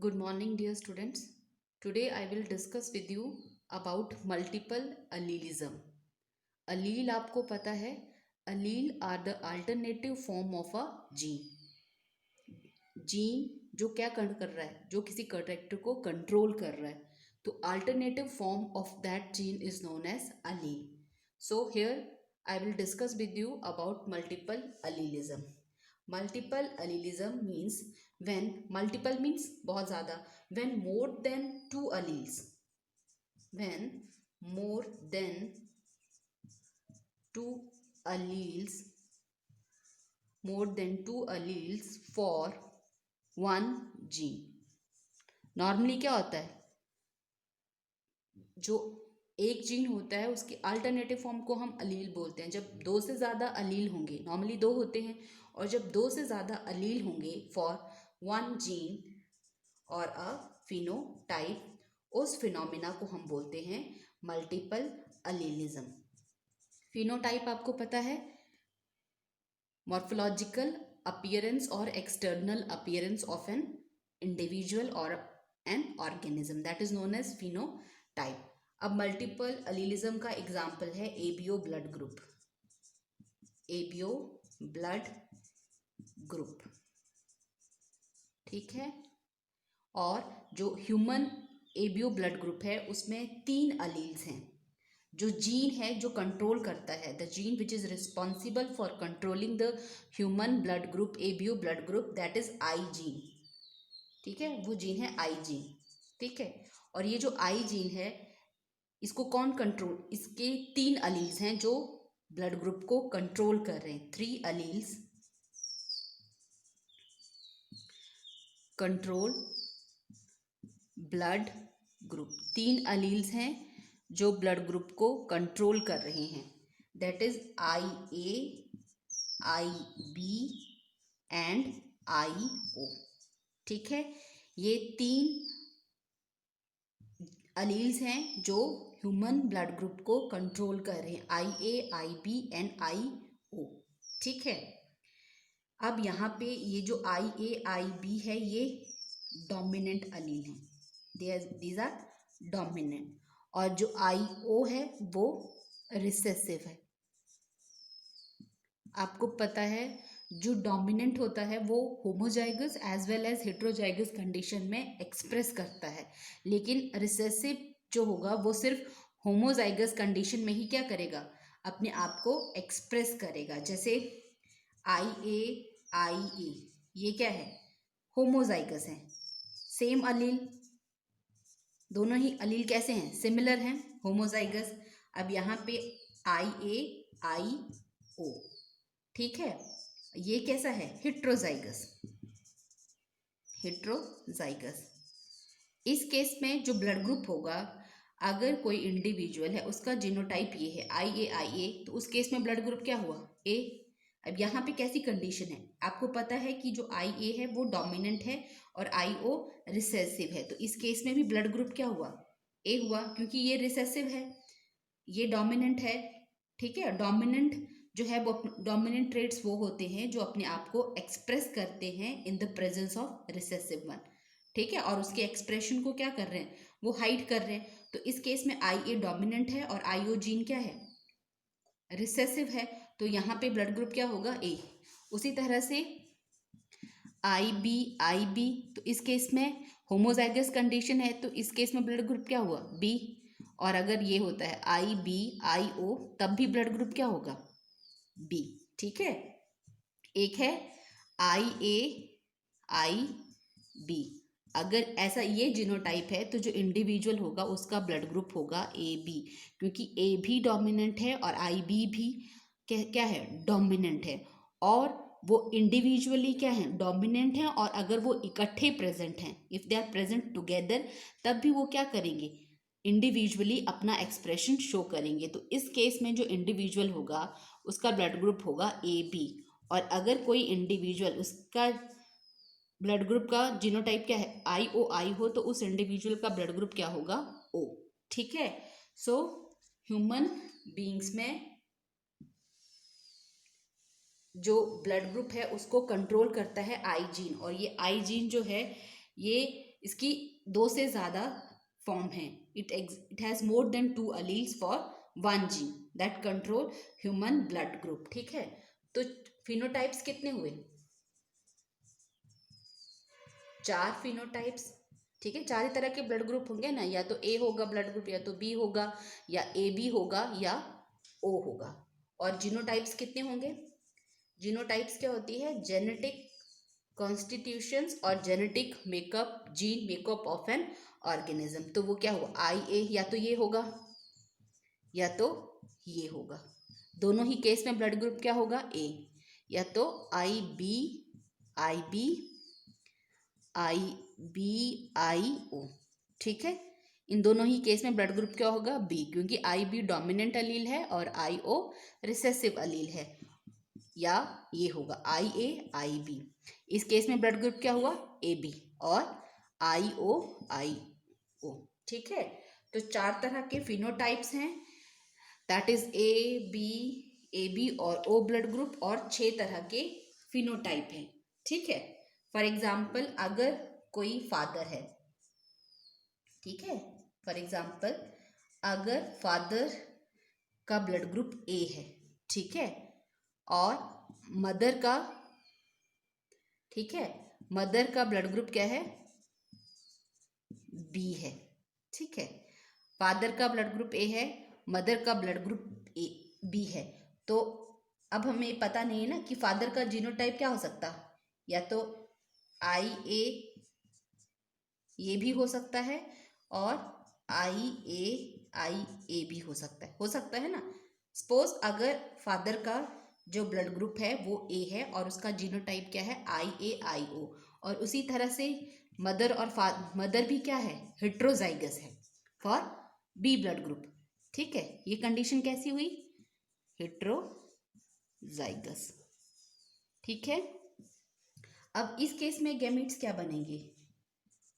Good morning, dear students. Today I will discuss with you about multiple allelism. Allele आपको पता है, allele are the alternative form of a gene. Gene जो क्या कर रहा है, जो किसी कैरेक्टर को कंट्रोल कर रहा है, तो alternative form of that gene is known as allele. So here I will discuss with you about multiple allelism. Multiple allelism means when multiple means बहुत ज़्यादा, when more than two alleles, when more than two alleles, more than two alleles for one gene. Normally क्या होता है, जो एक gene होता है उसके अल्टरनेटिव फॉर्म को हम अलील बोलते हैं. जब दो से ज़्यादा अलील होंगे, नॉर्मली दो होते हैं, और जब दो से ज़्यादा अलील होंगे फॉर वन जीन और अ फिनोटाइप, उस फिनोमिना को हम बोलते हैं मल्टीपल अलीलिज्म. फिनोटाइप आपको पता है, मॉर्फोलॉजिकल अपीयरेंस और external appearance of an individual और an organism, that is known as phenotype. अब मल्टीपल अलीलिज्म का एग्जाम्पल है ABO blood group. ABO blood group, ठीक है. और जो ह्यूमन एबीओ ब्लड ग्रुप है उसमें 3 अलील्स हैं. जो जीन है जो कंट्रोल करता है, the gene which is responsible for controlling the human blood group ABO blood group, that is I gene. ठीक है, वो जीन है आई जीन. ठीक है, और ये जो आई जीन है इसको कौन कंट्रोल, इसके 3 अलील्स हैं जो ब्लड ग्रुप को कंट्रोल कर रहे हैं. 3 alleles control blood group, 3 alleles हैं जो ब्लड ग्रुप को कंट्रोल कर रहे हैं. That is I A, I B and I O. ठीक है, ये 3 अलील्स हैं जो ह्यूमन ब्लड ग्रुप को कंट्रोल कर रहे हैं, आई A, I B and I O. ठीक है, अब यहाँ पे ये जो आई ए आई बी है ये डोमिनेंट अलील हैं, दीज आर डोमिनेंट. और जो आई ओ है वो रिसेसिव है. आपको पता है जो डोमिनेंट होता है वो homozygous as well as heterozygous condition में एक्सप्रेस करता है, लेकिन रिसेसिव जो होगा वो सिर्फ होमोजाइगस कंडीशन में ही क्या करेगा, अपने आप को एक्सप्रेस करेगा. जैसे आई ए, ये क्या है, होमोजाइगस है, सेम अलील, दोनों ही अलील कैसे हैं, सिमिलर हैं, होमोजाइगस. अब यहाँ पे आई ए आई ओ, ठीक है, ये कैसा है, हेट्रोजाइगस. हेट्रोजाइगस इस केस में जो ब्लड ग्रुप होगा, अगर कोई इंडिविजुअल है उसका जीनोटाइप ये है आई ए, तो उस केस में ब्लड ग्रुप क्या हुआ, ए. अब यहाँ पे कैसी कंडीशन है, आपको पता है कि जो आई ए है वो डोमिनेंट है और आई ओ रिसेसिव है, तो इस केस में भी ब्लड ग्रुप क्या हुआ, ए हुआ, क्योंकि ये रिसेसिव है, ये डोमिनेंट है. ठीक है, डोमिनेंट जो है वो, डोमिनेंट ट्रेट्स वो होते हैं जो अपने आप को एक्सप्रेस करते हैं in the presence of recessive one. ठीक है, और उसके एक्सप्रेशन को क्या कर रहे हैं, वो हाइड कर रहे हैं. तो इस केस में आई ए डोमिनेंट है और आई ओ जीन क्या है, रिसेसिव है, तो यहाँ पे ब्लड ग्रुप क्या होगा, ए. उसी तरह से आई बी, तो इस केस में होमोजाइगस कंडीशन है, तो इस केस में ब्लड ग्रुप क्या हुआ, बी. और अगर ये होता है आई बी आई ओ, तब भी ब्लड ग्रुप क्या होगा, बी. ठीक है, एक है आई ए आई बी. अगर ऐसा ये जीनोटाइप है तो जो इंडिविजुअल होगा उसका ब्लड ग्रुप होगा ए बी, क्योंकि ए भी डोमिनेंट है और आई बी भी क्या है, डोमिनेंट है. और वो इंडिविजुअली क्या है, डोमिनेंट है, और अगर वो इकट्ठे प्रेजेंट हैं, if they are present together, तब भी वो क्या करेंगे, इंडिविजुअली अपना एक्सप्रेशन शो करेंगे. तो इस केस में जो इंडिविजुअल होगा उसका ब्लड ग्रुप होगा ए बी, और अगर कोई इंडिविजुअल उसका ब्लड ग्रुप का जीनोटाइप क्या है, आई ओ आई हो, तो उस इंडिविजुअल का ब्लड ग्रुप क्या होगा, ओ. ठीक है, सो ह्यूमन बीइंग्स में जो ब्लड ग्रुप है उसको कंट्रोल करता है आई जीन, और ये आई जीन जो है ये इसकी 2 से ज़्यादा फॉर्म है। It has more than 2 alleles for 1 gene that control human blood group. ठीक है, तो फिनोटाइप्स कितने हुए? 4 फिनोटाइप्स। ठीक है, 4 ही तरह के ब्लड ग्रुप होंगे ना, या तो ए होगा ब्लड ग्रुप, या तो बी होगा, या ए बी होगा, या ओ होगा। और जीनोटाइप्स कितने होंगे? जीनोटाइप्स क्या होती है? जेनेटिक कॉन्स्टिट्यूशंस और genetic makeup, gene makeup of an organism. तो वो क्या हुआ? आई ए, या तो ये होगा या तो ये होगा। दोनों ही केस में ब्लड ग्रुप क्या होगा? ए, या तो आई B I B I O. ठीक है, इन दोनों ही केस में ब्लड ग्रुप क्या होगा? बी, क्योंकि आई बी डोमिनेंट अलील है और आई ओ रिसेसिव अलील है। या ये होगा आई ए आई बी। इस केस में ब्लड ग्रुप क्या हुआ? ए बी और आई ओ। ठीक है, तो 4 तरह के फिनोटाइप्स हैं, दैट इज ए बी और ओ ब्लड ग्रुप, और 6 तरह के फिनोटाइप हैं। ठीक है, फॉर एग्जाम्पल अगर कोई फादर है, ठीक है, फॉर एग्जाम्पल अगर फादर का ब्लड ग्रुप ए है, ठीक है, और मदर का, ठीक है, मदर का ब्लड ग्रुप क्या है? बी है। ठीक है, फादर का ब्लड ग्रुप ए है, मदर का ब्लड ग्रुप ए बी है। तो अब हमें पता नहीं है ना कि फादर का जीनोटाइप क्या हो सकता, या तो आई ए भी हो सकता है और आई ए भी हो सकता है ना। सपोज अगर फादर का जो ब्लड ग्रुप है वो ए है और उसका जीनोटाइप क्या है? आई ओ, और उसी तरह से मदर और मदर भी क्या है? हेट्रोजाइगस है फॉर बी ब्लड ग्रुप। ठीक है, ये कंडीशन कैसी हुई? हेट्रोजाइगस। ठीक है, अब इस केस में गैमेट्स क्या बनेंगे?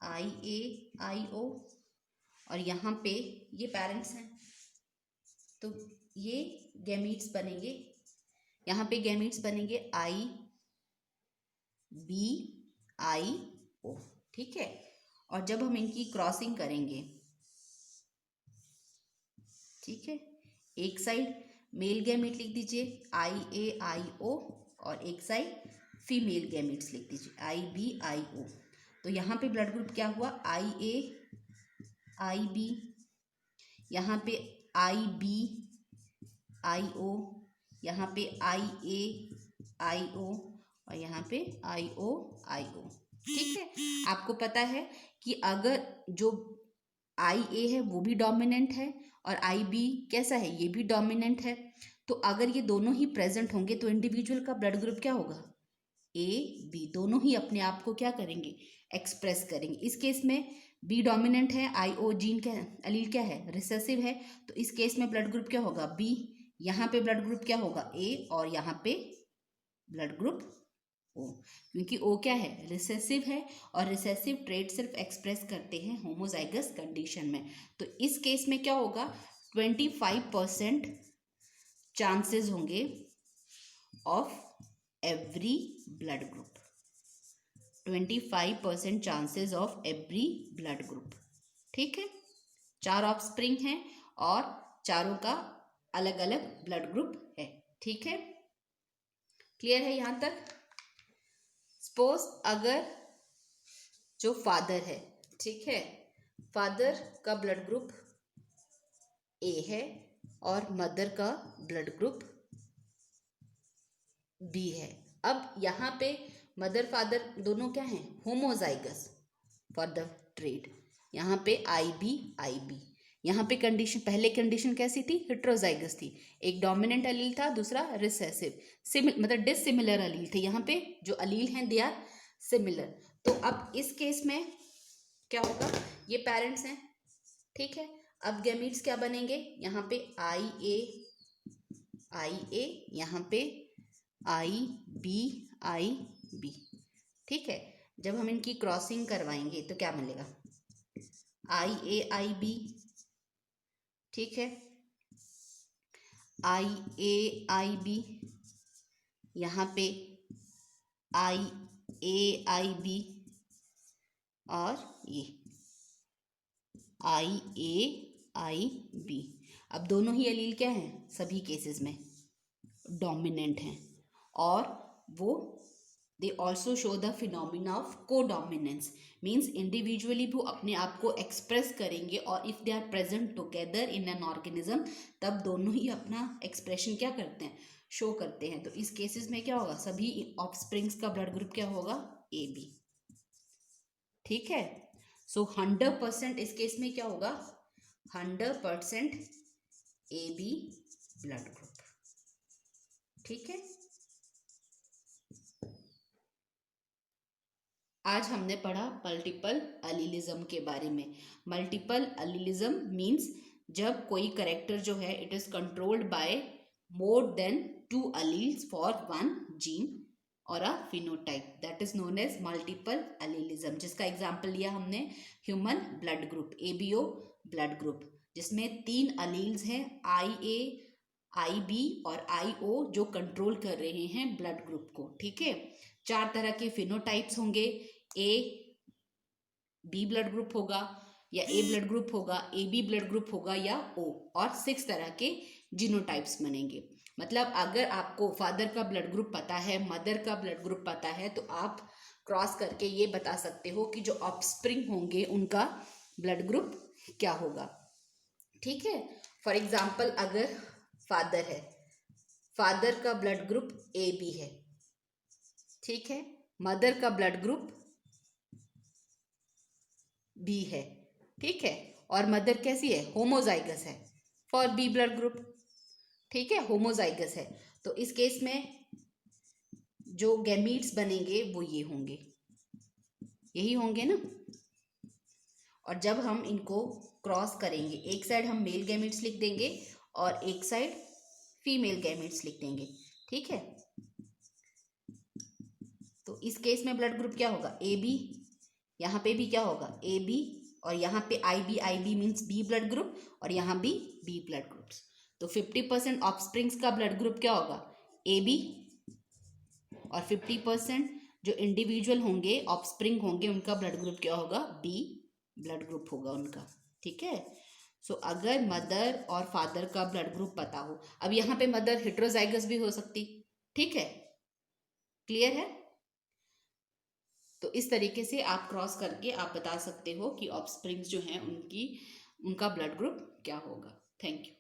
आई ओ, और यहाँ पे ये पेरेंट्स हैं, तो ये गैमीट्स बनेंगे, यहाँ पे गैमीट्स बनेंगे आई बी आई ओ। ठीक है, और जब हम इनकी क्रॉसिंग करेंगे, ठीक है, एक साइड मेल गैमीट लिख दीजिए आई ओ, और एक साइड फीमेल गैमीट्स लिख दीजिए आई ओ। तो यहाँ पे ब्लड ग्रुप क्या हुआ? आई बी, यहाँ पे आई ओ, यहाँ पे आई ओ, और यहाँ पे आई ओ। ठीक है, आपको पता है कि अगर जो आई ए है वो भी डोमिनेंट है और आई बी कैसा है? ये भी डोमिनेंट है। तो अगर ये दोनों ही प्रेजेंट होंगे तो इंडिविजुअल का ब्लड ग्रुप क्या होगा? ए बी, दोनों ही अपने आप को क्या करेंगे? एक्सप्रेस करेंगे। इस केस में बी डोमिनेंट है, आई ओ जीन क्या है? अलील क्या है? रिसेसिव है। तो इस केस में ब्लड ग्रुप क्या होगा? बी। यहाँ पे ब्लड ग्रुप क्या होगा? ए, और यहाँ पे ब्लड ग्रुप ओ, क्योंकि ओ क्या है? रिसेसिव है, और रिसेसिव ट्रेट सिर्फ एक्सप्रेस करते हैं होमोजाइगस कंडीशन में। तो इस केस में क्या होगा? 25% चांसेस होंगे of every blood group, 25% chances of every blood group. ठीक है, 4 ऑफस्प्रिंग हैं और चारों का अलग अलग ब्लड ग्रुप है। ठीक है, क्लियर है यहां तक? सपोज अगर जो फादर है, ठीक है, फादर का ब्लड ग्रुप ए है और मदर का ब्लड ग्रुप बी है। अब यहाँ पे मदर फादर दोनों क्या हैं? Homozygous for the trade. यहाँ पे आई बी। यहाँ पे कंडीशन, पहले कंडीशन कैसी थी? हेट्रोजाइगस थी। एक डोमिनेंट अलील था, दूसरा रिसेसिव, मतलब डिसिमिलर अलील थे। यहाँ पे जो अलील हैं दे आर सिमिलर। तो अब इस केस में क्या होगा? ये पेरेंट्स हैं, ठीक है। अब गैमीट्स क्या बनेंगे? यहाँ पे आई ए, यहाँ पे आई बी। ठीक है, जब हम इनकी क्रॉसिंग करवाएंगे तो क्या मिलेगा? आई बी, ठीक है, आई बी, यहाँ पे आई बी, और ये IA IB। अब दोनों ही एलील क्या हैं, सभी केसेस में डोमिनेंट हैं, और वो they also show the phenomena of codominance, means individually वो अपने आप को एक्सप्रेस करेंगे, और if they are present together in an organism तब दोनों ही अपना एक्सप्रेशन क्या करते हैं, शो करते हैं। तो इस केसेस में क्या होगा, सभी ऑफस्प्रिंग्स का ब्लड ग्रुप क्या होगा, AB। ठीक है, सो 100% इस केस में क्या होगा, 100% AB ब्लड ग्रुप। ठीक है, आज हमने पढ़ा मल्टीपल अलीलिज्म के बारे में। मल्टीपल अलीलिज्म मीन्स जब कोई करेक्टर जो है it is controlled by more than 2 alleles for 1 gene और a phenotype, that is known as multiple allelism. जिसका एग्जांपल लिया हमने human blood group, ABO blood group, जिसमें 3 अलील्स हैं IA IB और IO जो कंट्रोल कर रहे हैं ब्लड ग्रुप को। ठीक है, 4 तरह के फिनोटाइप्स होंगे, AB ब्लड ग्रुप होगा या A ब्लड ग्रुप होगा, AB ब्लड ग्रुप होगा या O, और 6 तरह के जीनोटाइप्स बनेंगे। मतलब अगर आपको फादर का ब्लड ग्रुप पता है, मदर का ब्लड ग्रुप पता है, तो आप क्रॉस करके ये बता सकते हो कि जो ऑफस्प्रिंग होंगे उनका ब्लड ग्रुप क्या होगा। ठीक है, फॉर एग्जाम्पल अगर फादर है, फादर का ब्लड ग्रुप AB है। ठीक है, मदर का ब्लड ग्रुप B है। ठीक है, और मदर कैसी है, होमोजाइगस है फॉर B ब्लड ग्रुप। ठीक है, होमोजाइगस है, तो इस केस में जो गैमीट्स बनेंगे वो ये होंगे, यही होंगे ना। और जब हम इनको क्रॉस करेंगे, एक साइड हम मेल गैमीट्स लिख देंगे और एक साइड फीमेल गैमीट्स लिख देंगे। ठीक है, तो इस केस में ब्लड ग्रुप क्या होगा, AB, यहाँ पे भी क्या होगा AB, और यहाँ पे IB means B blood group, और यहाँ भी B ब्लड ग्रुप्स। तो 50% ऑफस्प्रिंग्स का ब्लड ग्रुप क्या होगा, AB, और 50% जो इंडिविजुअल होंगे ऑफस्प्रिंग होंगे उनका ब्लड ग्रुप क्या होगा, B ब्लड ग्रुप होगा उनका। ठीक है, सो अगर मदर और फादर का ब्लड ग्रुप पता हो, अब यहाँ पे मदर हेट्रोजाइगस भी हो सकती। ठीक है, क्लियर है। तो इस तरीके से आप क्रॉस करके आप बता सकते हो कि ऑफस्प्रिंग्स जो हैं उनका ब्लड ग्रुप क्या होगा। Thank you.